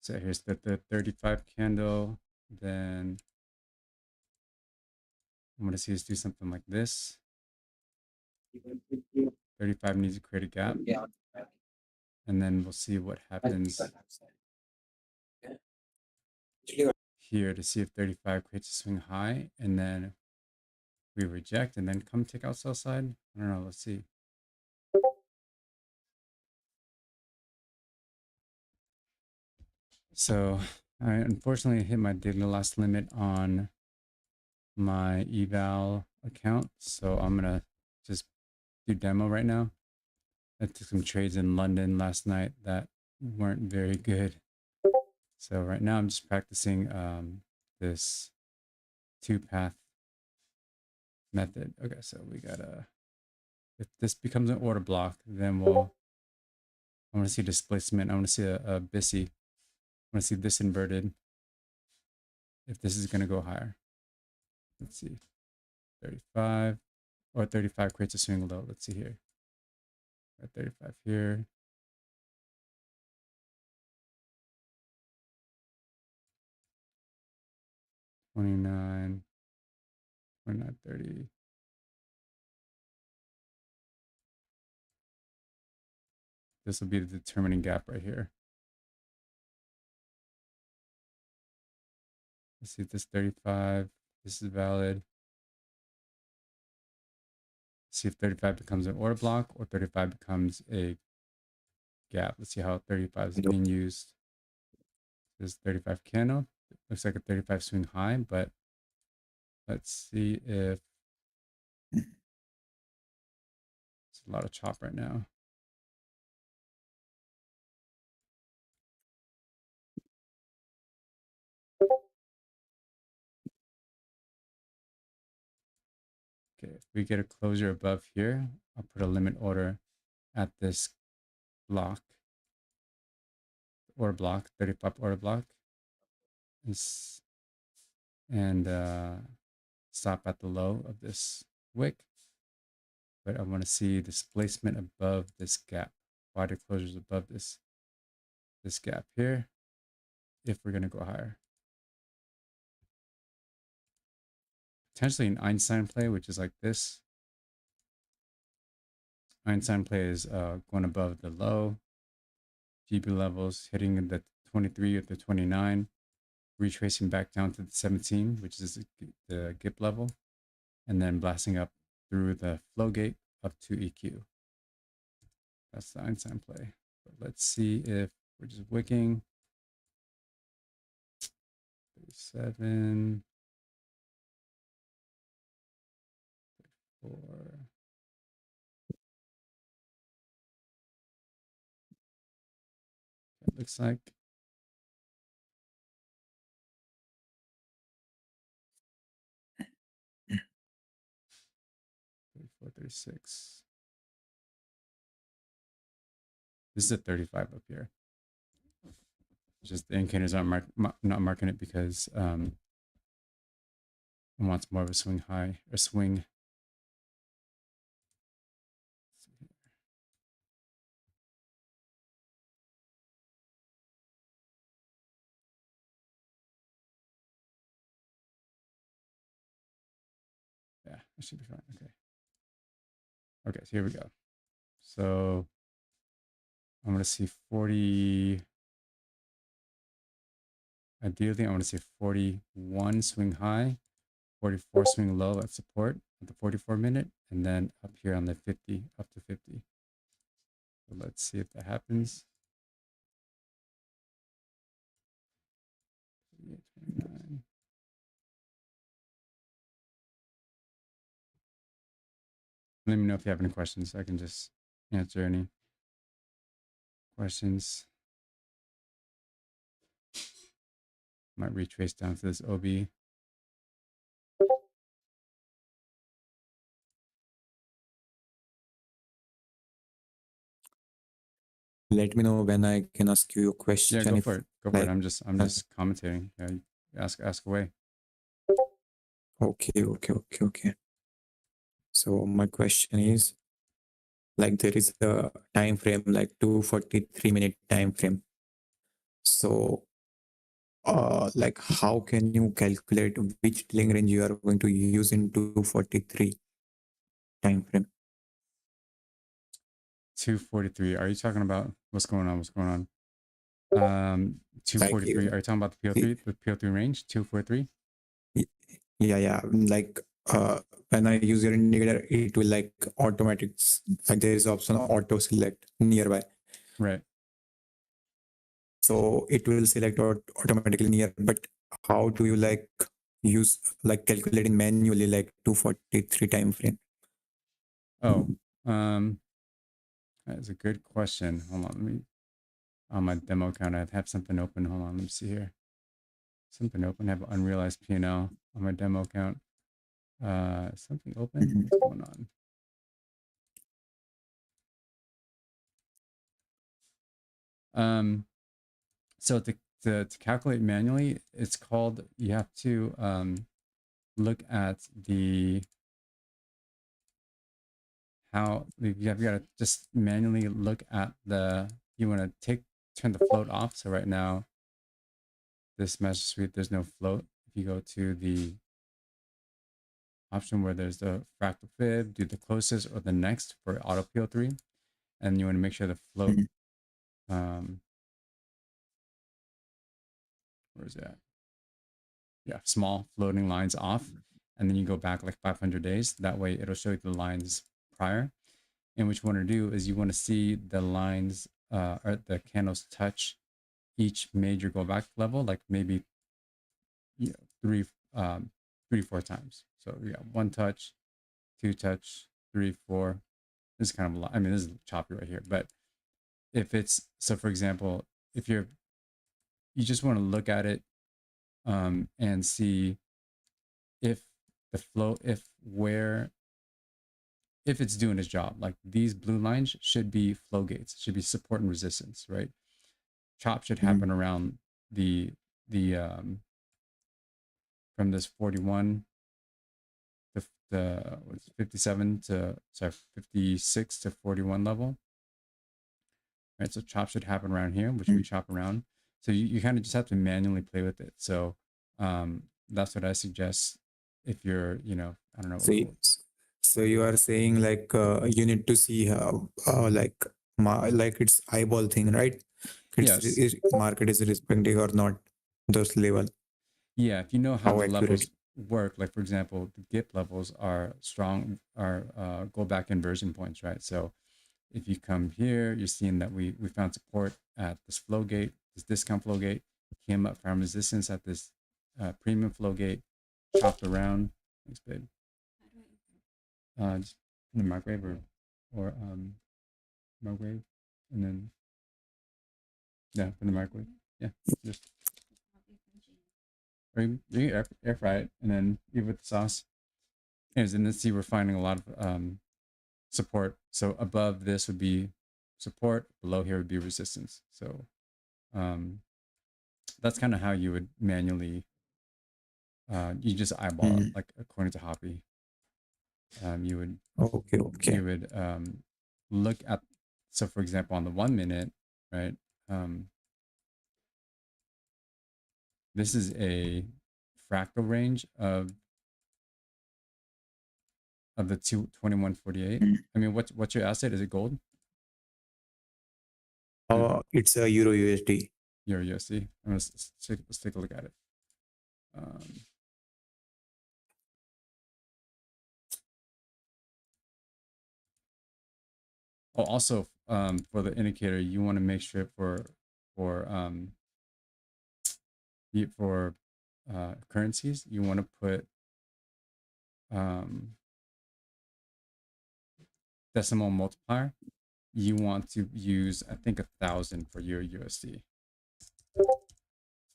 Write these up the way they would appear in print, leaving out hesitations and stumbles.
So here's the 35 candle. Then I'm going to see us do something like this. 35 needs to create a gap. And then we'll see what happens here to see if 35 creates a swing high. And then we reject and then come take out sell side. I don't know. Let's see. So I unfortunately hit my daily loss limit on my eval account. So I'm going to just do demo right now. I took some trades in London last night that weren't very good. So right now I'm just practicing this two-path method. Okay, so we gotta, if this becomes an order block, then I want to see displacement. I want to see a BISI. I want to see this inverted. If this is gonna go higher. Let's see, 35 or 35 creates a swing low. Let's see here. Got 35 here. $29, $29.30. This will be the determining gap right here. Let's see if this 35, this is valid. See if 35 becomes an order block or 35 becomes a gap. Let's see how 35 is being used. This 35 candle. Looks like a 35 swing high, but let's see if it's a lot of chop right now. Okay, if we get a closure above here, I'll put a limit order at this block, order block, 35 order block, and stop at the low of this wick. But I want to see displacement above this gap. Wider closures above this gap here if we're going to go higher. Potentially an Einstein play, which is like this. Einstein play is going above the low, GB levels, hitting the 23 or the 29, retracing back down to the 17, which is the GIP level, and then blasting up through the flow gate up to EQ. That's the Einstein play. But let's see if we're just wicking. 37, 4. It looks like 34, 36. This is a 35 up here. Just the indicators aren't not marking it because it wants more of a swing high or swing. Yeah, it should be fine. Okay. Okay, so here we go. So I'm going to see 40. Ideally, I want to see 41 swing high, 44 swing low at support at the 44 minute, and then up here on the 50, up to 50. So let's see if that happens. 29. Let me know if you have any questions. I can just answer any questions. Might retrace down to this OB. Let me know when I can ask you a question. Yeah, go for it. Go for it. I'm just commentating. Yeah, ask away. Okay. So my question is, like, there is a time frame, like 243-minute time frame. So like how can you calculate which dealing range you are going to use in 243 time frame? 243. Are you talking about what's going on? What's going on? Like 243. Are you talking about the y- PO3, the PO3 range? 243? y- yeah, like when I use your indicator, it will like automatic, like there is option auto select nearby. Right. So it will select automatically near. But how do you like use like calculating manually like 243 time frame? Oh, um, that's a good question. Hold on. Let me, on my demo account, I have something open. Hold on. Let me see here. Something open. I have unrealized P&L on my demo account. Something open? Mhm. What's going on? Um, so to calculate manually, it's called, you have to look at the, how, you have got to just manually look at the, you want to turn the float off. So right now, this master suite, there's no float. If you go to the option where there's the fractal fib, do the closest or the next for auto PO3, and you want to make sure the float, Mhm. um, where is that? Yeah, small floating lines off, and then you go back like 500 days. That way it'll show you the lines prior. And what you want to do is you want to see the lines or the candles touch each major Goldbach level, like maybe, you know, um, 3 4 times. So yeah, one touch, two touch, three, four. This is kind of a lot. I mean, this is choppy right here, but if it's, so for example, if you just want to look at it and see if the flow, if it's doing its job. Like these blue lines should be flow gates, should be support and resistance, right? Chop should Mhm. happen around the from this 41 to the what's 57 to, sorry, 56 to 41 level, right? So chop should happen around here, which we Mhm. chop around. So you kind of just have to manually play with it. So that's what I suggest if you're, I don't So, know. so you are saying like you need to see how like like it's eyeball thing, right? It's Yes. market is respecting or not those level. Yeah, if you know how How the accurate? levels work, like for example, the GIP levels are strong, are go back inversion points, right? So if you come here, you're seeing that we found support at this flow gate, this discount flow gate, came up from resistance at this premium flow gate, chopped around. Thanks, babe. Just in the microwave or microwave, and then yeah, in the microwave. Yeah, just or you can air fry it and then give it the sauce. Anyways, in this, see, we're finding a lot of support. So above this would be support, below here would be resistance. So um, that's kind of how you would manually, you just eyeball it, Mhm. like according to Hoppy. You would Okay, okay. you would look at, so for example, on the 1 minute, right? Um, this is a fractal range of the 2148. Mhm. I mean, what's your asset? Is it gold? It's a Euro USD. Your USD. Let's take a look at it. Um, Oh, also, for the indicator, you want to make sure for for currencies, you want to put um, decimal multiplier. You want to use, I think, 1,000 for your USD.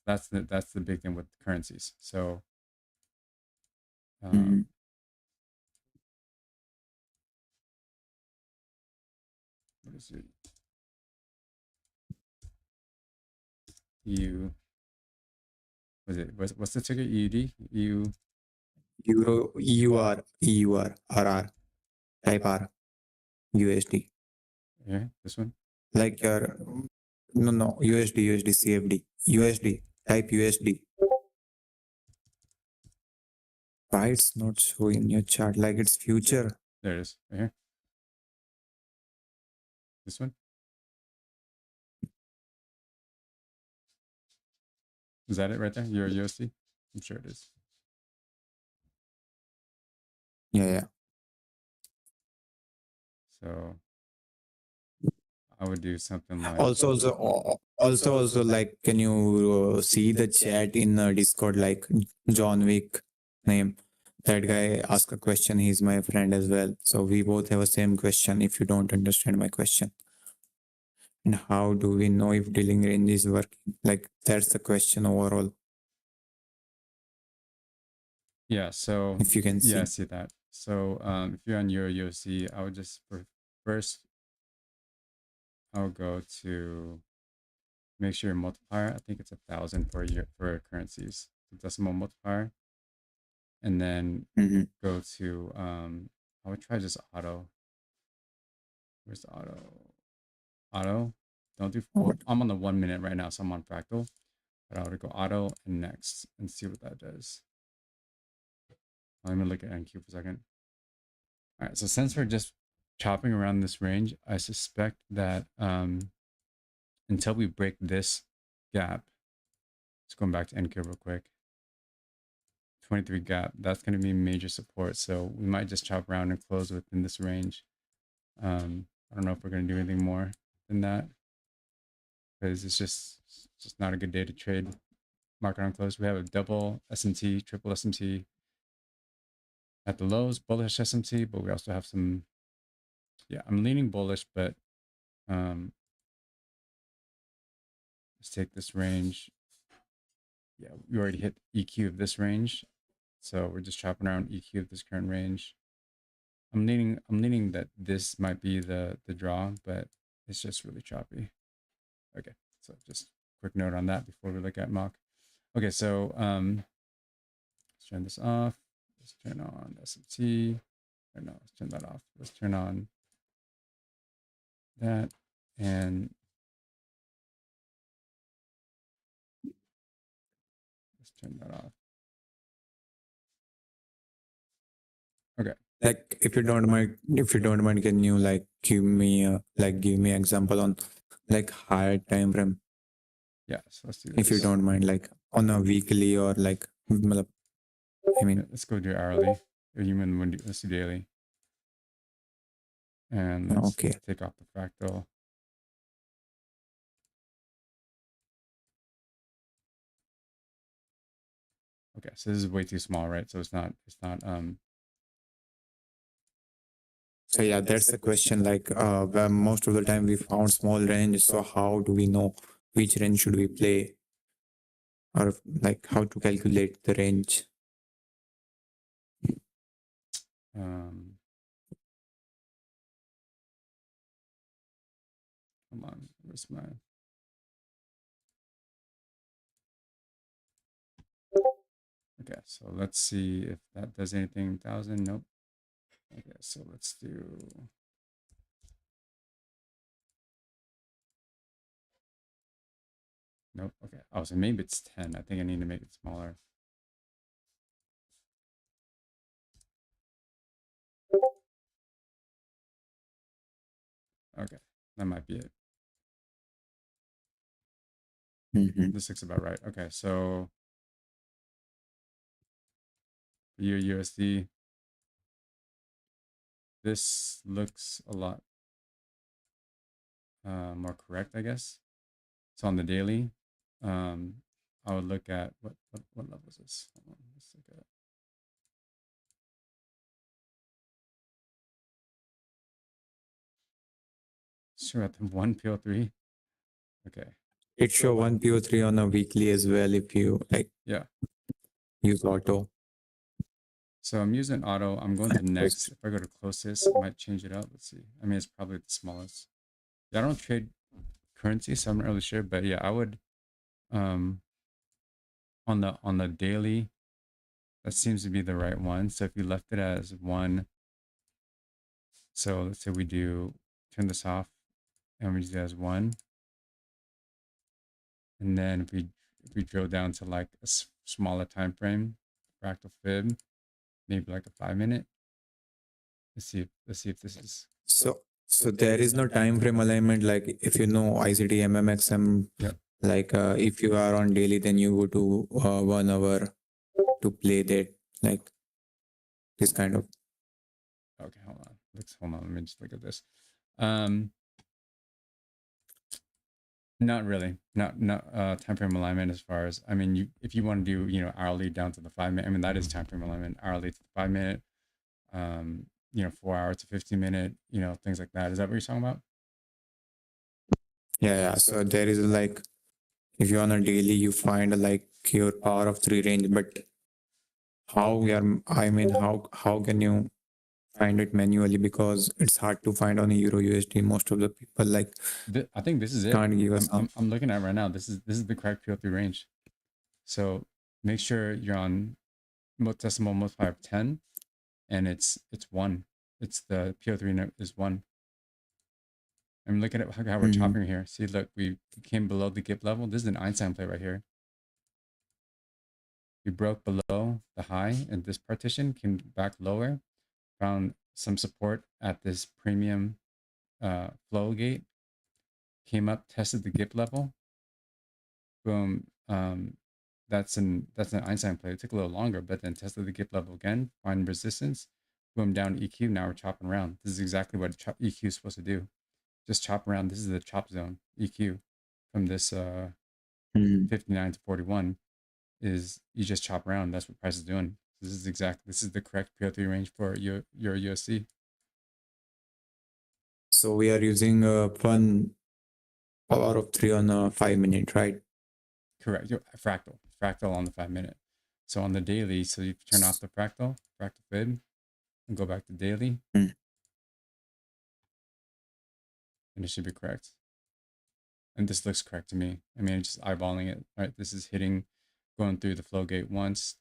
That's the big thing with currencies. So Mhm. um, what is it? You was it what's the ticker? EUD? You Euro, RR, type R, USD. Yeah, this one. Like your, no, USD, CFD, USD. Type USD. Why it's not showing in your chart like it's future? There it is, right here. This one. Is that it right there? Your USD? I'm sure it is. Yeah, yeah. So I would do something like Also, like, can you see the chat in Discord? Like John Wick name. That guy asked a question. He's my friend as well. So we both have a same question. If you don't understand my question, and how do we know if dealing range is working? Like that's the question overall. yeah. So If you can yeah, I see. see that. So if you're on Euro USD, I would just first I'll go to make sure your multiplier. I think it's 1,000 for year for currencies. The decimal multiplier, and then Mhm. go to I would try just auto. Where's the auto? Auto. Don't do. Well, What? I'm on the 1 minute right now, so I'm on fractal. But I would go auto and next and see what that does. Let me look at NQ for a second. All right. So since we're just chopping around this range, I suspect that until we break this gap, just going back to NQ real quick. 23 gap, that's going to be major support. So we might just chop around and close within this range. I don't know if we're going to do anything more than that because it's just not a good day to trade market on close. We have a double SMT, triple SMT at the lows, bullish SMT, but we also have some, yeah, I'm leaning bullish, but let's take this range. Yeah, we already hit EQ of this range. So we're just chopping around EQ of this current range. I'm leaning that this might be the draw, but it's just really choppy. Okay, so just quick note on that before we look at mock. Okay, so let's turn this off. Let's turn on SMT. Or no, let's turn that off. Let's turn on that, and let's turn that off. Okay. Like if you don't mind, can you like give me example on like higher time frame? Yeah, so let's do If you this. don't mind, like on a weekly or like, matlab, I Yeah, mean, let's go do hourly. Or you mean let's do daily. And let's okay. take off the fractal. Okay, so this is way too small, right? So it's not So yeah, that's the question. Like, where most of the time we found small range. So how do we know which range should we play, or like how to calculate the range? um come on, where's my okay, so let's see if that does anything. 1,000, nope. Okay, so let's do nope. Okay. Oh, so maybe it's 10. I think I need to make it smaller. Okay, that might be it. Mhm. This looks about right. Okay, so for your USD, this looks a lot more correct, I guess. So on the daily, um, I would look at what level is this? Hold on, let's look at. Sure, at the 1 PO3. Okay. It show 1 PO3 on a weekly as well if you like Yeah. use auto. So I'm using auto. I'm going to next. If I go to closest, it might change it up. Let's see. I mean, it's probably the smallest. Yeah, I don't trade currency, so I'm not really sure. But yeah, I would um on the daily, that seems to be the right one. So if you left it as one, so let's say we do turn this off and we do it as one, and then if we drill down to like a smaller time frame, fractal fib, maybe like a 5 minute. Let's see if this is. So there is no time frame alignment. Like if you know ICT MMXM, Yep. like if you are on daily, then you go to 1 hour to play that, like this kind of. Okay, hold on. Hold on. Let me just look at this. Um, Not really. Not time frame alignment as far as, I mean, you, if you want to do, hourly down to the 5 minute, I mean, that is time frame alignment, hourly to the 5 minute, 4 hours to 15 minute, things like that. Is that what you're talking about? Yeah. So there is like if you're on a daily, you find like your power of three range, but how we are, I mean, how can you find it manually, because it's hard to find on a Euro USD. Most of the people like I think this is it. can't give us some. I'm looking at it right now. This is the correct PO3 range. So make sure you're on decimal multiplier of 10, and it's 1. It's the PO3 is 1. I'm looking at how we're Mhm. chopping here. See, look, we came below the GIP level. This is an Einstein play right here. We broke below the high in this partition, came back lower, found some support at this premium flow gate, came up, tested the GIP level. Boom. That's an Einstein play. It took a little longer, but then tested the GIP level again, find resistance, boom, down EQ. Now we're chopping around. This is exactly what EQ is supposed to do. Just chop around. This is the chop zone, EQ, from this Mhm. 59 to 41 is you just chop around. That's what price is doing. This is the correct PO3 range for your USC. So we are using one power of three on a 5 minute, right? Correct. Fractal on the 5 minute. So on the daily, so you turn off the fractal fib, and go back to daily, Mm. and it should be correct. And this looks correct to me. I mean, just eyeballing it, right? This is going through the flow gate once,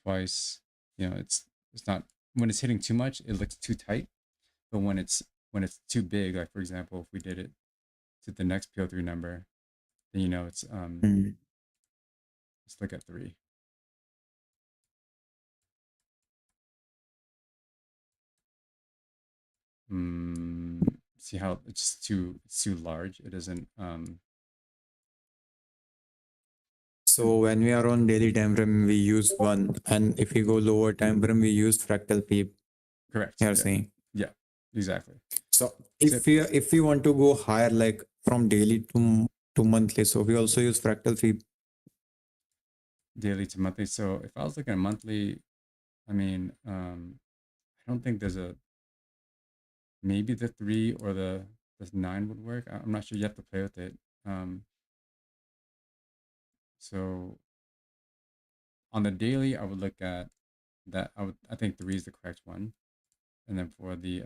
twice. It's not, when it's hitting too much, it looks too tight. But when it's too big, like for example, if we did it to the next PO3 number, then it's Mm. let's look at 3. See how it's too large. It doesn't So when we are on daily time frame, we use one, and if we go lower time frame, we use fractal peep. correct. You're Yeah. saying. Yeah. Exactly. So So if we want to go higher, like from daily to monthly, so we also use fractal peep. daily to monthly. So if I was looking at monthly, I mean, I don't think there's maybe the 3 or the 9 would work. I'm not sure. You have to play with it. Um, so on the daily, I would look at that. I think 3 is the correct one. And then for the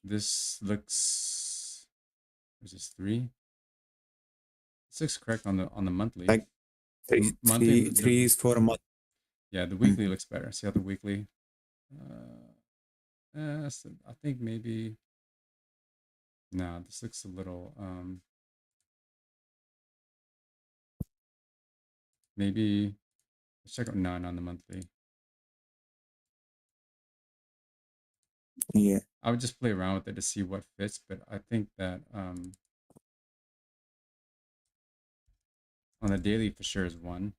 this looks, is this 3? This looks correct on the monthly. Like three, Monthly, three is for a month. yeah, the Mm. weekly looks better. See how the weekly, so I think maybe, no, this looks a little, maybe, let's check out 9 on the monthly. Yeah. I would just play around with it to see what fits, but I think that on the daily for sure is 1.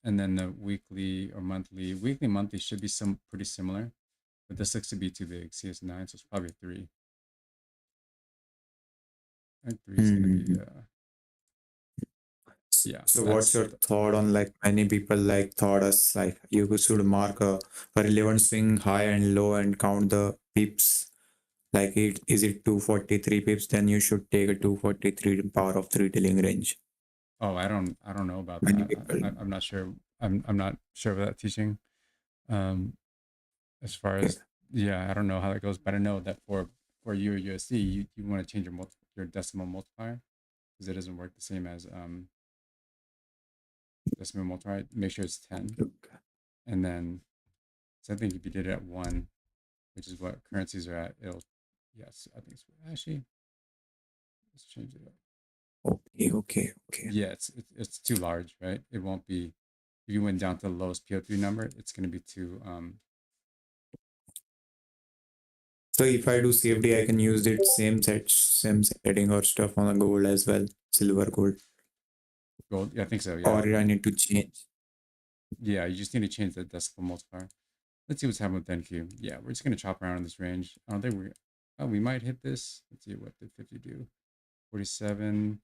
And then the weekly, monthly should be some pretty similar, but this looks to be too big. See, it's 9, so it's probably 3. I think 3 is going to be, Mhm. yeah, So what's that's, your thought on, like, many people like thought us like you should mark a relevant swing high and low and count the pips. Like it is it 243 pips, then you should take a 243 power of three dealing range. oh, I don't know about Many that. people. I'm not sure. I'm not sure of that teaching. Um, as far Okay. as, yeah, I don't know how that goes, but I know that for your USC, you want to change your decimal multiplier because it doesn't work the same as decimal multiplier. Make sure it's 10, and then So I think if you did it at 1, which is what currencies are at, it'll, yes, I think it's actually, let's change it up. Okay, okay, okay. Yeah, it's too large, right? It won't be, if you went down to the lowest PO3 number, it's going to be too, So if I do CFD, I can use it same setting or stuff on the gold as well, silver, gold, gold. Yeah, I think so. Yeah. or I need to change. Yeah, you just need to change the decimal multiplier. Let's see what's happening with NQ. Yeah, we're just going to chop around in this range. I don't think we're, oh, we might hit this. Let's see, what did 50 do? 47,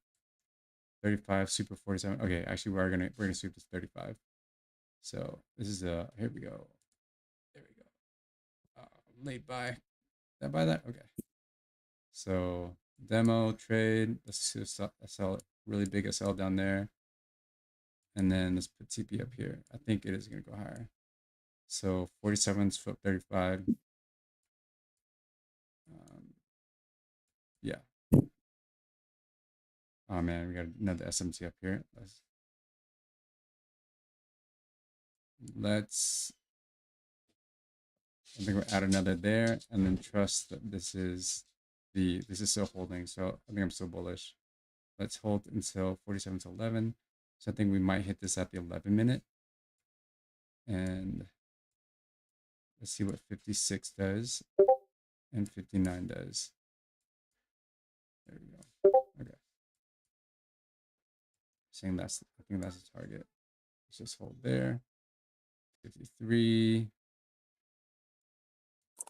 35, super 47. Okay, actually, we're gonna sweep this 35. So this is here we go. There we go. Late buy. Did I buy that? Okay. So demo trade. Let's see SL, really big SL down there. And then let's put TP up here. I think it is going to go higher. So 47's flip 35. Yeah. Oh man, we got another SMT up here. Let's I think we'll add another there and then trust that this is still holding. So I think I'm still bullish. Let's hold until 47 to 11. So I think we might hit this at the 11 minute. And let's see what 56 does and 59 does. There we go. Okay. I think that's the target. Let's just hold there. 53.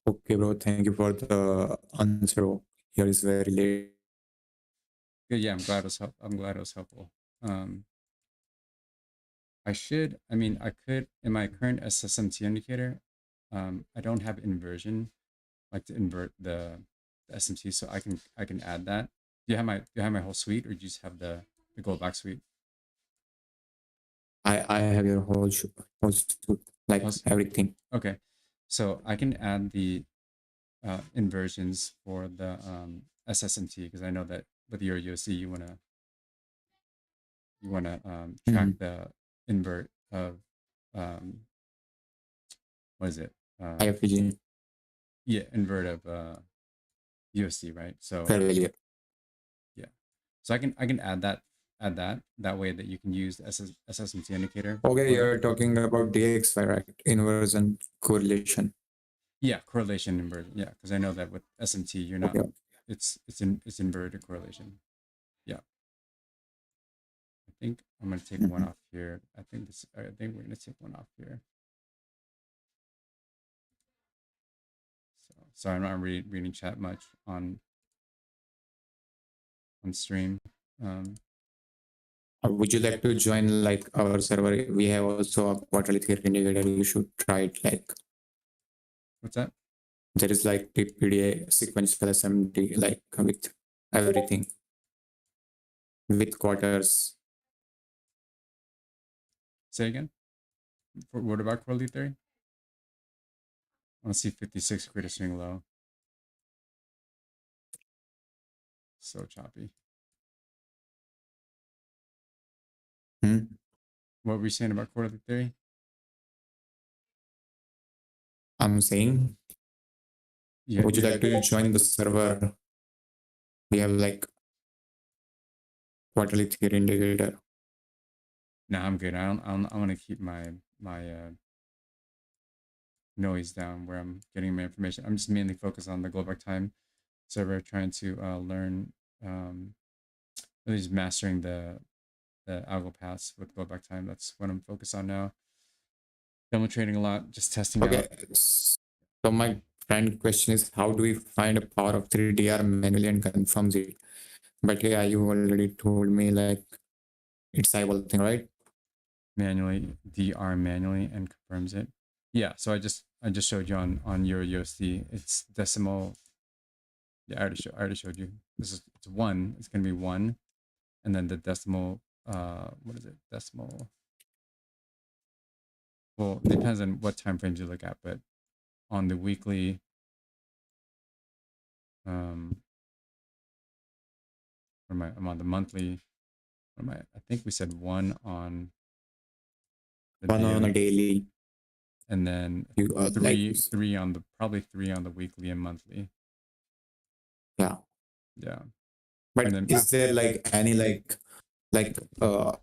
Okay, bro. Thank you for the answer. Here is very late. Good. Yeah, I'm glad it was helpful. I mean, I could, in my current SSMT indicator, I don't have inversion, like to invert the SMT, so I can add that. Do you have my whole suite, or do you just have the Goldbach suite? I have your whole suit, like Plus, everything. okay, so I can add the inversions for the SSMT because I know that with your USD you wanna track Mhm. the invert of um, what is it? IFPG, Yeah, invert of USD, right? So fair value. yeah, so I can add that way that you can use the SSMT indicator Okay, for, you're talking about DXY, right? Inversion correlation. yeah, correlation inversion. Yeah, because I know that with SMT you're not, Okay. it's inverted correlation. Yeah, I think I'm gonna take one Mhm. off here. I think we're gonna take one off here. So sorry, I'm not reading chat much on stream. Um, Would you like to join like our server? We have also a quarterly theory indicator. You should try it. Like what's that? there is like TPDA sequential SMD, like with everything, with quarters. Say again. What about quarterly theory? I want to see 56 create a swing low. So choppy. Hmm? What were you saying about quarterly theory? I'm saying, Yeah, would you yeah. like to join the server? We have like quarterly theory indicator. No, I'm good. I want to keep my noise down where I'm getting my information. I'm just mainly focused on the Goldbach time server, trying to learn, really just mastering the algo paths with Goldbach time. That's what I'm focused on now. Demo trading a lot, just testing Okay. out. So my friend question is, how do we find a power of 3DR manually and confirms it? But yeah, you already told me like it's eyeball thing, right? Manually DR manually and confirms it. Yeah, so I just showed you on Euro USD. It's decimal. Yeah, I already showed you. It's 1. It's gonna be 1, and then the decimal. What is it? Decimal. Well, it depends on what time frames you look at, but on the weekly, um, I'm on the monthly. I think we said 1 on the One on a daily, daily. and then You like three on the probably three on the weekly and monthly. yeah. Yeah, and But then is there like any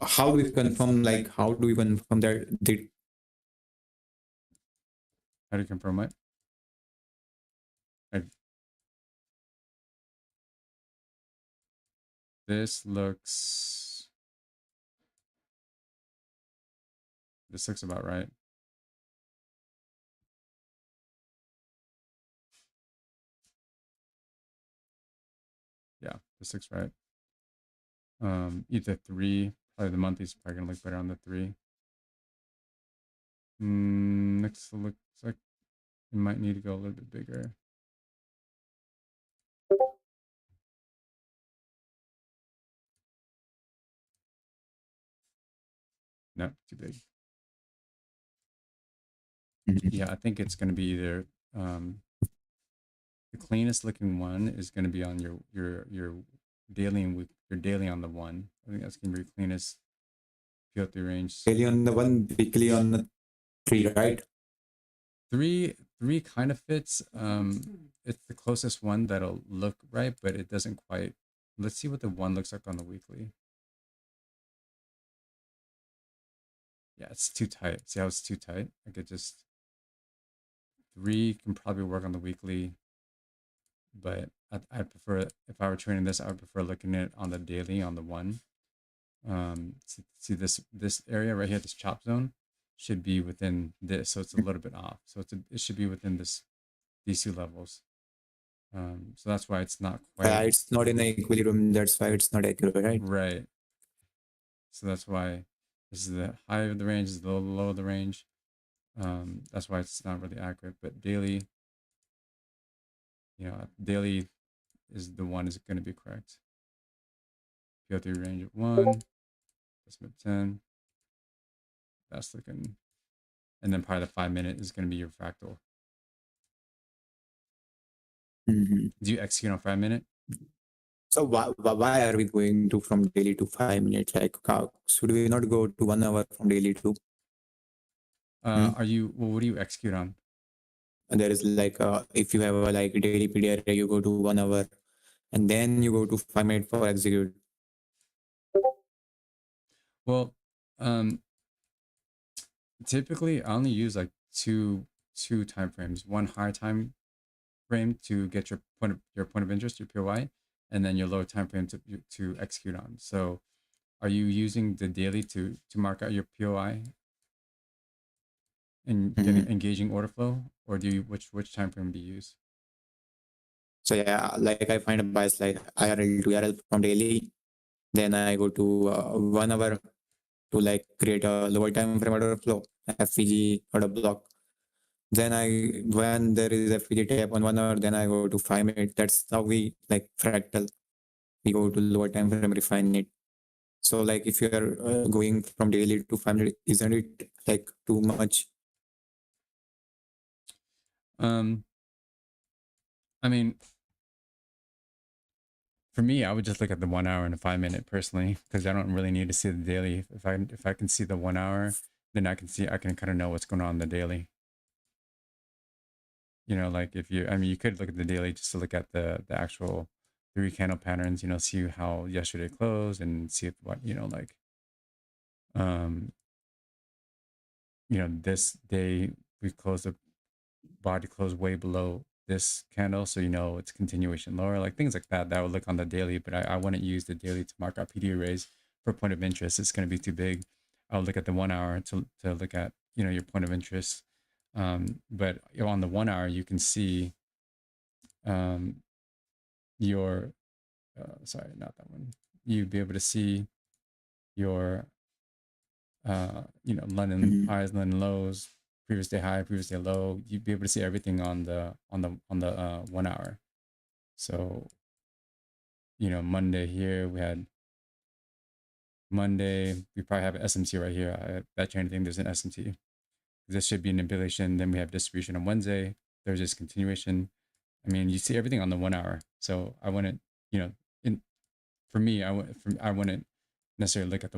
how do we confirm how do we confirm that the how do you confirm it? Like, this looks about right. Yeah, this looks right. Either three, probably the monthly's probably gonna look better on the three. Next looks like it might need to go a little bit bigger. No, too big. Yeah, I think it's gonna be either the cleanest looking one is gonna be on your daily and week your daily on the one. I think that's gonna be your cleanest PO3 range. daily on the one, weekly on the three, right? Three kind of fits. It's the closest one that'll look right, but it doesn't quite. Let's see what the one looks like on the weekly. Yeah, it's too tight. See how it's too tight? I could just three can probably work on the weekly, but I prefer if I were training this, I would prefer looking at it on the daily on the one. See this area right here, this chop zone should be within this, so it's a little bit off. So it should be within these two levels. So that's why it's not quite It's not in equilibrium. That's why it's not accurate, right? right. So that's why this is the high of the range, this is the low of the range. That's why it's not really accurate. But daily, daily is the one is going to be correct. PO3 range of 1, estimate 10. That's looking, and then probably the 5 minute is going to be your fractal. Do you execute on 5 minute? So why are we going to from daily to 5 minutes? Like, should we not go to 1 hour from daily to? Are you well? What do you execute on? And there is if you have a daily PDR, you go to 1 hour, and then you go to 5 minutes for execute. Well, typically I only use like two time frames. One high time frame to get your point of interest, your POI, and then your low time frame to execute on. So, are you using the daily to mark out your POI and getting engaging order flow, or do you which time frame do you use? So yeah, I find a bias like IRL to IRL from daily, then I go to 1 hour to create a lower time frame order flow, FVG order block. Then when there is FVG tap on 1 hour, then I go to 5 minutes. That's how we fractal. We go to lower time frame, refine it. So if you are going from daily to 5 minutes, isn't it too much? I mean, for me, I would just look at the 1 hour and the 5 minute personally, because I don't really need to see the daily. If I can see the 1 hour, then I can kind of know what's going on in the daily. Like if you, I mean, you could look at the daily just to look at the actual three candle patterns. See how yesterday closed and see if what um, this day we closed the body closed way below this candle, so it's continuation lower, like things like that. That would look on the daily, but I wouldn't use the daily to mark out PD arrays for point of interest. It's going to be too big. I'll look at the 1 hour to look at your point of interest. But on the 1 hour, you can see your sorry, not that one. You'd be able to see your London highs, London lows, previous day high, previous day low. You'd be able to see everything on the 1 hour. So Monday here we had Monday. We probably have an SMT right here. I bet you anything there's an SMT. This should be an manipulation. Then we have distribution on Wednesday. Thursday's continuation. I mean, you see everything on the 1 hour. So I wouldn't, for me, I wouldn't necessarily look at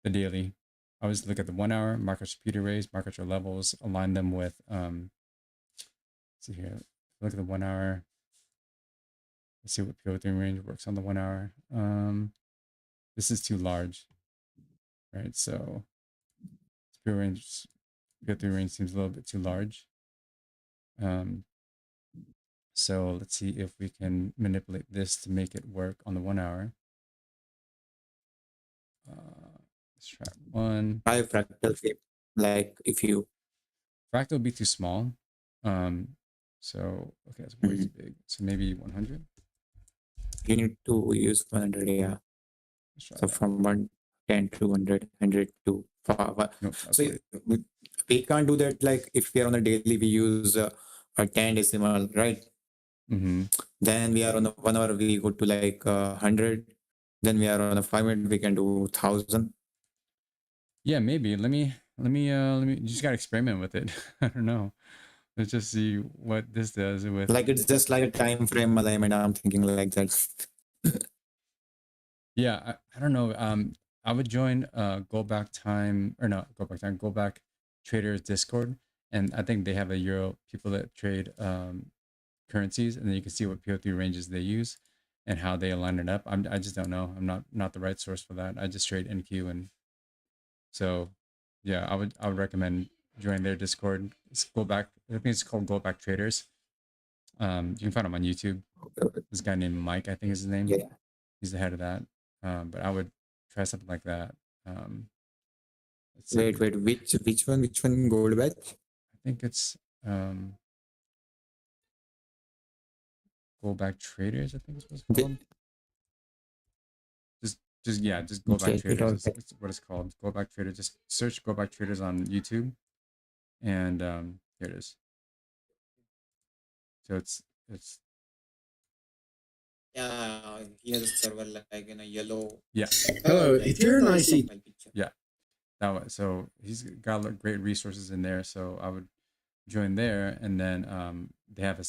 the daily. I always look at the 1 hour, mark out your repeat arrays, mark out your levels, align them with let's see here. Look at the 1 hour. Let's see what PO3 range works on the 1 hour. This is too large, right? So PO3 range seems a little bit too large. So let's see if we can manipulate this to make it work on the 1 hour. Let's try one. Try fractal shape. Like if you Fractal would be too small. So okay, it's way too big. So maybe 100. you need to use 100, yeah. Let's try So that. from 110 to 100, 100 to 5. Nope, So we can't do that. Like if we are on a daily, we use a 10 decimal, right? Mm-hmm. Then we are on a 1 hour, we go to like 100. Then we are on a 5 minute, we can do 1,000. Yeah, maybe. Let me. You just gotta experiment with it. I don't know. Let's just see what this does with. Like it's just like a time frame alignment. I'm thinking like that. Yeah, I don't know. I would join Goldbach time or not Goldbach time, Goldbach traders Discord, and I think they have a Euro people that trade currencies, and then you can see what PO3 ranges they use and how they align it up. I just don't know. I'm not the right source for that. I just trade NQ, and so yeah, I would recommend joining their Discord. It's Goldbach. I think it's called Goldbach Traders. You can find them on YouTube. This guy named Mike, I think is his name. Yeah. He's the head of that. But I would try something like that. Let's see. Wait, which one? Which one? Goldbach? I think it's Goldback Traders. I think it's what it's called. Just Goldback Check it Traders. out. It's what it's called. Goldback Traders. Just search Goldback Traders on YouTube, and here it is. So it's Yeah, he has a server like in a yellow. yeah. Hello, if you're an IC, Yeah, that way. So he's got great resources in there. So I would join there, and then they have a